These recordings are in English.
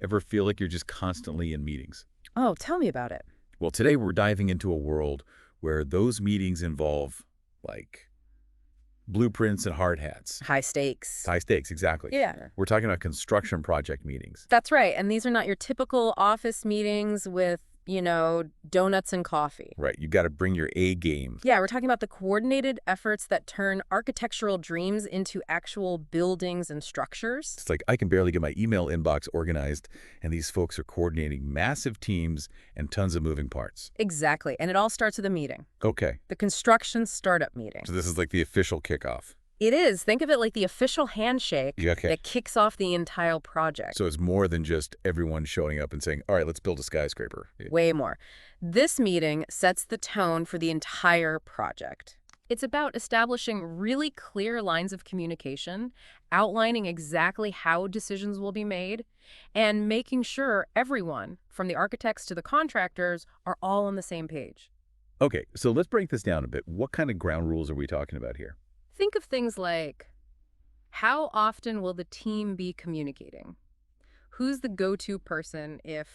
Ever feel like you're just constantly in meetings? Oh, tell me about it. Well, today we're diving into a world where those meetings involve, like, blueprints and hard hats. High stakes. High stakes, exactly. Yeah. We're talking about construction project meetings. That's right. And these are not your typical office meetings with, donuts and coffee. Right, you got to bring your A game. Yeah, we're talking about the coordinated efforts that turn architectural dreams into actual buildings and structures. It's like I can barely get my email inbox organized, and these folks are coordinating massive teams and tons of moving parts. Exactly. And it all starts with a meeting. Okay, The construction startup meeting. so this is like the official kickoff. It is. Think of it like the official handshake Yeah, okay. that kicks off the entire project. So it's more than just everyone showing up and saying, all right, let's build a skyscraper. Way more. This meeting sets the tone for the entire project. It's about establishing really clear lines of communication, outlining exactly how decisions will be made, and making sure everyone, from the architects to the contractors, are all on the same page. Okay, so let's break this down a bit. What kind of ground rules are we talking about here? Think of things like, how often will the team be communicating? Who's the go-to person if,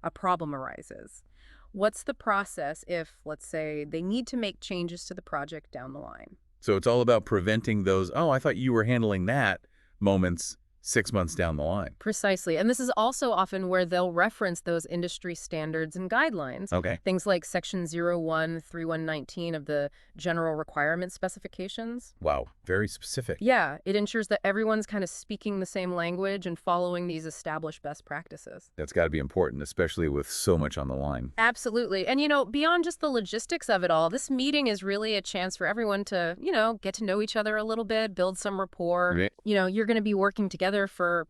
a problem arises? What's the process if, let's say, they need to make changes to the project down the line? So it's all about preventing those, oh, I thought you were handling that moments 6 months down the line. Precisely. And this is also often where they'll reference those industry standards and guidelines. Okay. Things like Section 013119 of the General Requirement Specifications. Wow, very specific. Yeah, it ensures that everyone's kind of speaking the same language and following these established best practices. That's got to be important, especially with so much on the line. Absolutely. And, beyond just the logistics of it all, this meeting is really a chance for everyone to, get to know each other a little bit, build some rapport. Right. You're going to be working together for,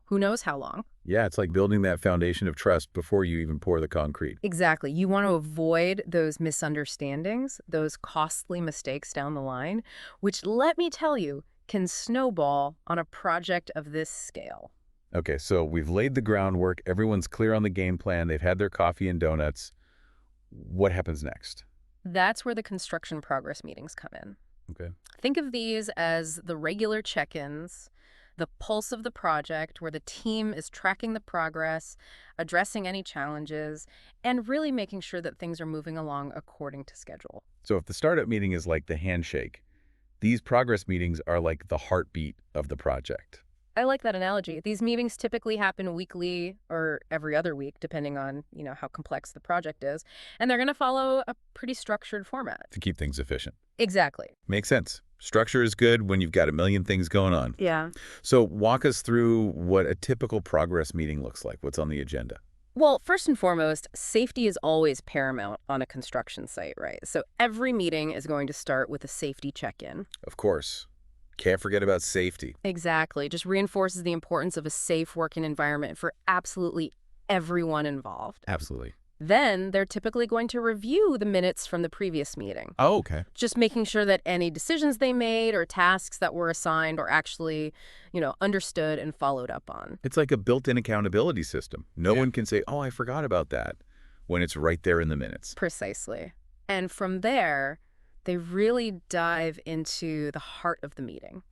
who knows how long. Yeah, it's like building that foundation of trust before you even pour the concrete. Exactly. You want to avoid those misunderstandings, those costly mistakes down the line, which, let me tell you, can snowball on a project of this scale. Okay, so we've laid the groundwork. Everyone's clear on the game plan. They've had their coffee and donuts. What happens next? That's where the construction progress meetings come in. Okay. Think of these as the regular check-ins, the pulse of the project, where the team is tracking the progress, addressing any challenges, and really making sure that things are moving along according to schedule. So if the startup meeting is like the handshake, these progress meetings are like the heartbeat of the project. I like that analogy. These meetings typically happen weekly or every other week, depending on, how complex the project is. And they're going to follow a pretty structured format. To keep things efficient. Exactly. Makes sense. Structure is good when you've got a million things going on. Yeah. So walk us through what a typical progress meeting looks like. What's on the agenda? Well, first and foremost, safety is always paramount on a construction site, right? So every meeting is going to start with a safety check-in. Of course. Can't forget about safety. Exactly. Just reinforces the importance of a safe working environment for absolutely everyone involved. Absolutely. Then they're typically going to review the minutes from the previous meeting. Oh, okay. Just making sure that any decisions they made or tasks that were assigned are actually, understood and followed up on. It's like a built-in accountability system. No one can say, oh, I forgot about that, when it's right there in the minutes. Precisely. And from there, they really dive into the heart of the meeting.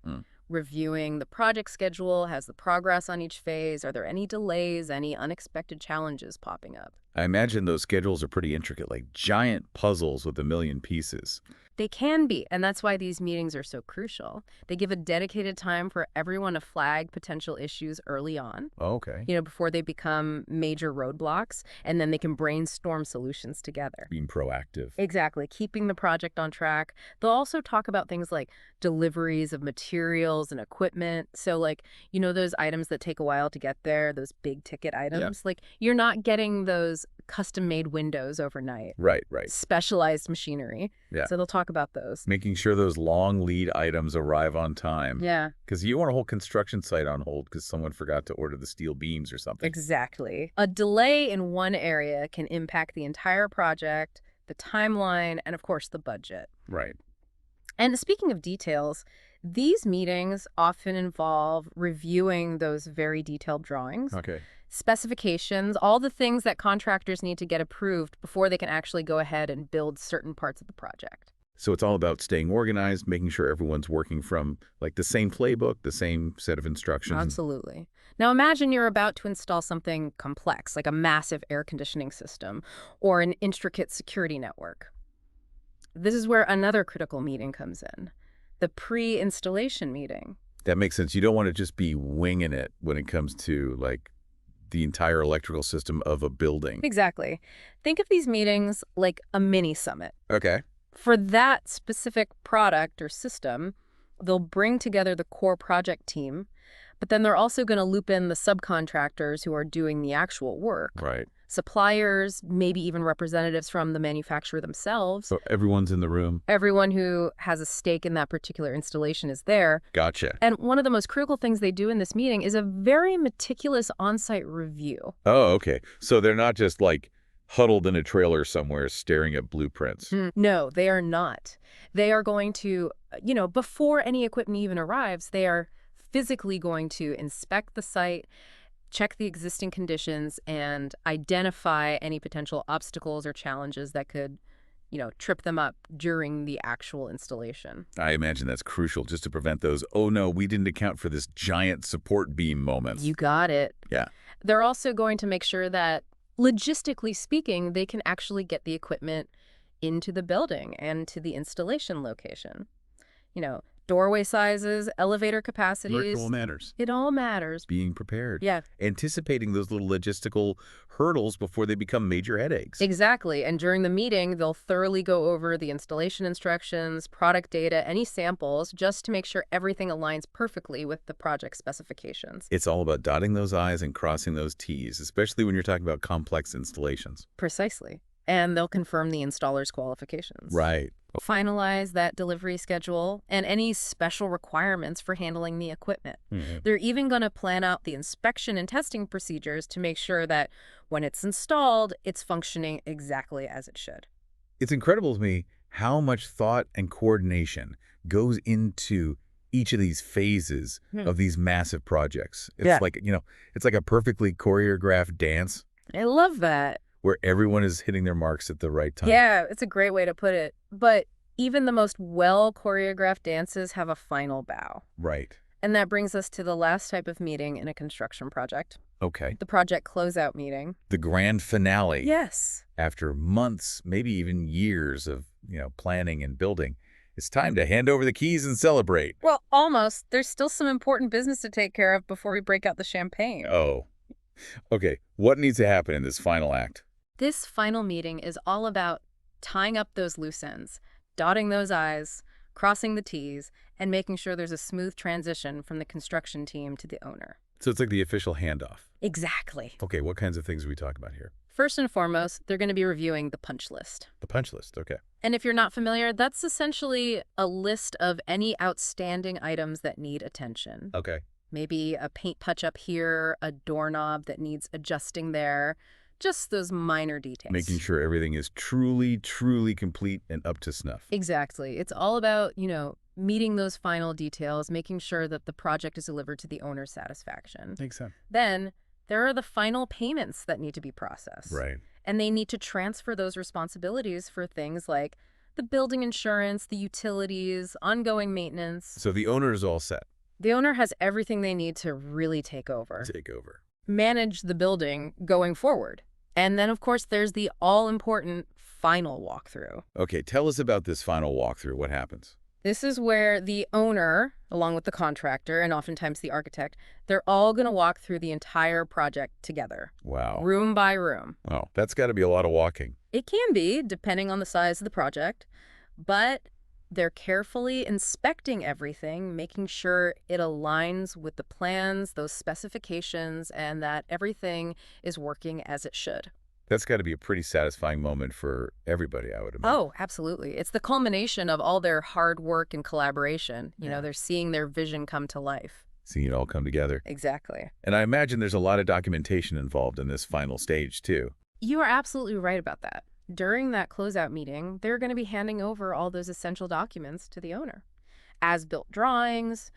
Reviewing the project schedule, has the progress on each phase, are there any delays, any unexpected challenges popping up? I imagine those schedules are pretty intricate, like giant puzzles with a million pieces. They can be, and that's why these meetings are so crucial. They give a dedicated time for everyone to flag potential issues early on, Oh, okay. before they become major roadblocks, and then they can brainstorm solutions together. Being proactive. Exactly, keeping the project on track. They'll also talk about things like deliveries of materials and equipment. So those items that take a while to get there, those big ticket items, you're not getting those custom-made windows overnight. Right. Specialized machinery. Yeah. So they'll talk about those. Making sure those long lead items arrive on time. Yeah. Because you want a whole construction site on hold because someone forgot to order the steel beams or something. Exactly. A delay in one area can impact the entire project, the timeline, and of course the budget. Right. And speaking of details, these meetings often involve reviewing those very detailed drawings, Okay. specifications, all the things that contractors need to get approved before they can actually go ahead and build certain parts of the project. So it's all about staying organized, making sure everyone's working from like the same playbook, the same set of instructions. Absolutely. Now imagine you're about to install something complex, like a massive air conditioning system or an intricate security network. This is where another critical meeting comes in, the pre-installation meeting. That makes sense. You don't want to just be winging it when it comes to like the entire electrical system of a building. Exactly. Think of these meetings like a mini summit. Okay. For that specific product or system, they'll bring together the core project team, but then they're also going to loop in the subcontractors who are doing the actual work. Right. Suppliers, maybe even representatives from the manufacturer themselves. So everyone's in the room. Everyone who has a stake in that particular installation is there. Gotcha. And one of the most critical things they do in this meeting is a very meticulous on-site review. Oh, okay. So they're not just like huddled in a trailer somewhere staring at blueprints. No, they are not. They are going to, before any equipment even arrives, they are physically going to inspect the site, check the existing conditions, and identify any potential obstacles or challenges that could, trip them up during the actual installation. I imagine that's crucial just to prevent those, oh no, we didn't account for this giant support beam moments. You got it. Yeah. They're also going to make sure that, logistically speaking, they can actually get the equipment into the building and to the installation location. Doorway sizes, elevator capacities. It all matters. It all matters. Being prepared. Yeah, Anticipating those little logistical hurdles before they become major headaches. exactly. And during the meeting, they'll thoroughly go over the installation instructions, product data, any samples, just to make sure everything aligns perfectly with the project specifications. It's all about dotting those I's and crossing those T's, especially when you're talking about complex installations. Precisely. And they'll confirm the installer's qualifications. Right. Finalize that delivery schedule and any special requirements for handling the equipment. They're even going to plan out the inspection and testing procedures to make sure that when it's installed, it's functioning exactly as it should. It's incredible to me how much thought and coordination goes into each of these phases of these massive projects. It's like, it's like a perfectly choreographed dance I love that. where everyone is hitting their marks at the right time. Yeah, it's a great way to put it. But even the most well-choreographed dances have a final bow. Right. And that brings us to the last type of meeting in a construction project, Okay. the project closeout meeting. The grand finale. Yes. After months, maybe even years of, planning and building, it's time to hand over the keys and celebrate. Well, almost. There's still some important business to take care of before we break out the champagne. Oh. Okay. What needs to happen in this final act? This final meeting is all about tying up those loose ends, dotting those I's, crossing the T's, and making sure there's a smooth transition from the construction team to the owner. So it's like the official handoff. Exactly. Okay, what kinds of things are we talking about here? First and foremost, they're going to be reviewing the punch list. The punch list, okay. And if you're not familiar, that's essentially a list of any outstanding items that need attention. Okay. Maybe a paint touch-up here, a doorknob that needs adjusting there. Just those minor details. Making sure everything is truly, truly complete and up to snuff. Exactly. It's all about, meeting those final details, making sure that the project is delivered to the owner's satisfaction. Makes sense. Then there are the final payments that need to be processed. Right. And they need to transfer those responsibilities for things like the building insurance, the utilities, ongoing maintenance. So the owner is all set. The owner has everything they need to really take over. Manage the building going forward. And then, of course, there's the all-important final walkthrough. Okay, tell us about this final walkthrough. What happens? This is where the owner, along with the contractor and oftentimes the architect, they're all going to walk through the entire project together. Wow. Room by room. Oh, that's got to be a lot of walking. It can be, depending on the size of the project, but they're carefully inspecting everything, making sure it aligns with the plans, those specifications, and that everything is working as it should. That's got to be a pretty satisfying moment for everybody, I would imagine. Oh, absolutely. It's the culmination of all their hard work and collaboration. They're seeing their vision come to life. Seeing it all come together. Exactly. And I imagine there's a lot of documentation involved in this final stage, too. You are absolutely right about that. During that closeout meeting, they're going to be handing over all those essential documents to the owner. As-built drawings,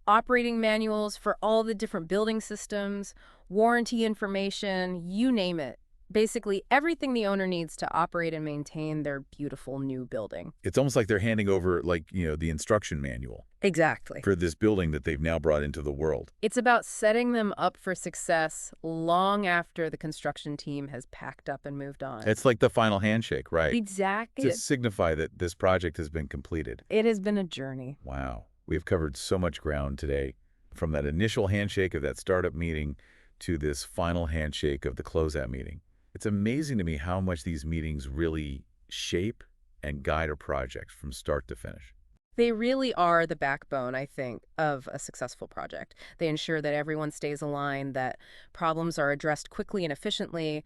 operating manuals for all the different building systems, warranty information, you name it. Basically, everything the owner needs to operate and maintain their beautiful new building. It's almost like they're handing over, like, the instruction manual Exactly. for this building that they've now brought into the world. It's about setting them up for success long after the construction team has packed up and moved on. It's like the final handshake, right? Exactly. To signify that this project has been completed. It has been a journey. Wow. We've covered so much ground today, from that initial handshake of that startup meeting to this final handshake of the closeout meeting. It's amazing to me how much these meetings really shape and guide a project from start to finish. They really are the backbone, I think, of a successful project. They ensure that everyone stays aligned, that problems are addressed quickly and efficiently,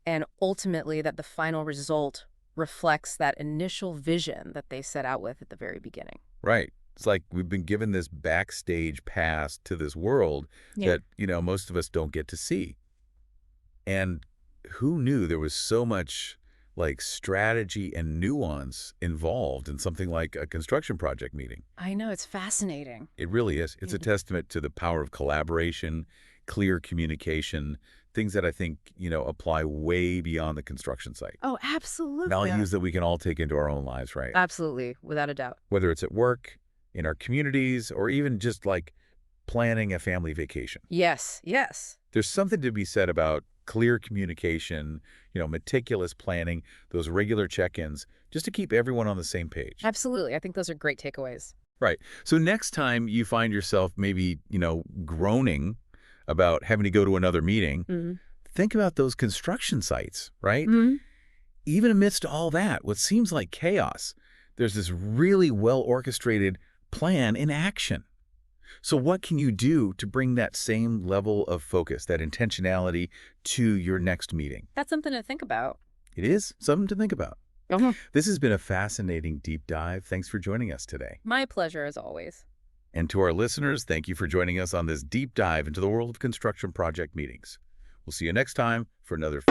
and ultimately that the final result reflects that initial vision that they set out with at the very beginning. Right. It's like we've been given this backstage pass to this world that, most of us don't get to see. And who knew there was so much like strategy and nuance involved in something like a construction project meeting? I know, it's fascinating. It really is. It's a Mhm. testament to the power of collaboration, clear communication, things that I think, apply way beyond the construction site. Oh, absolutely. Values that we can all take into our own lives, right? Absolutely, without a doubt. Whether it's at work, in our communities, or even just like planning a family vacation. Yes, yes. There's something to be said about clear communication, meticulous planning, those regular check-ins, just to keep everyone on the same page. Absolutely. I think those are great takeaways. Right. So next time you find yourself maybe, groaning about having to go to another meeting, Mm-hmm. think about those construction sites, right? Mm-hmm. Even amidst all that, what seems like chaos, there's this really well-orchestrated plan in action. So what can you do to bring that same level of focus, that intentionality, to your next meeting? That's something to think about. It is something to think about. Uh-huh. This has been a fascinating deep dive. Thanks for joining us today. My pleasure, as always. And to our listeners, thank you for joining us on this deep dive into the world of construction project meetings. We'll see you next time for another